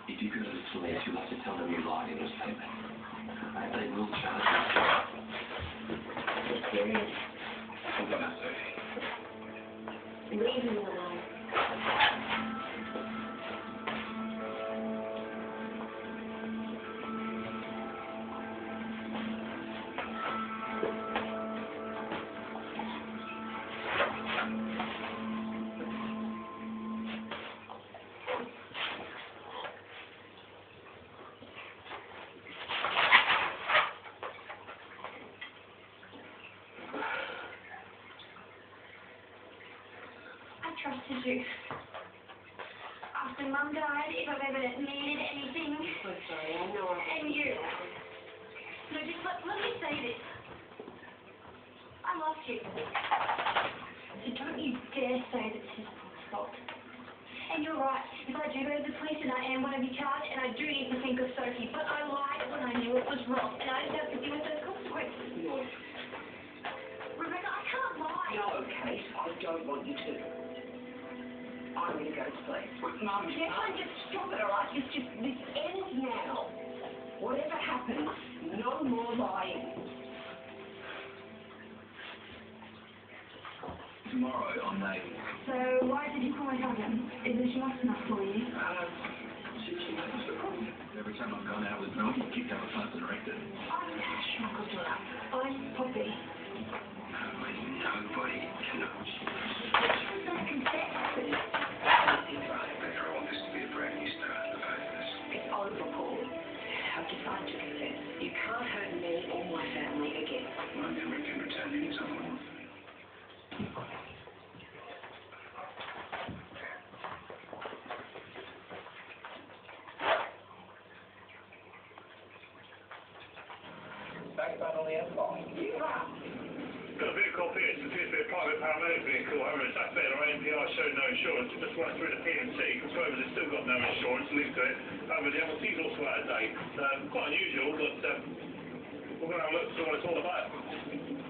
If you go to the police, you'll have to tell them you lied in your statement. They will challenge you. It's serious. Look at that, Sophie. Leave me alone. I trusted you. After Mum died, if I've ever needed anything. I'm sorry, I know. And you. No, just let me say this. I loved you. So don't you dare say that this is Paul's fault. And you're right. If I do go to the police and I am going to be charged, and I do need to think of Sophie, but I lied when I knew it was wrong, and I just have to deal with those consequences. No. Rebecca, I can't lie. No, Kate, I don't want you to. I'm going to go to sleep. Mum, just stop it, all right? This ends now. Whatever happens, no more lying. Tomorrow, I'm leaving. So why did you call my husband? Is this not enough for you? What's the problem? Every time I've gone out with Mel, you kicked out the class director. I'm struggled to that. I'm Poppy. Nobody can know. I'm not confessed. I want this to be a brand new start in the business. It's over, Paul. I've decided to confess. You can't hurt me or my family again. My memory can return anytime I want. Backbone on the outside. You are. Got a vehicle here. It appears to be a private paramedic vehicle. However, it's activated our NPR showed no insurance. It just went through the PNC, confirms it's still got no insurance linked to it. However, the MLT's also out of date. Quite unusual, but we're going to have a look to see what it's all about.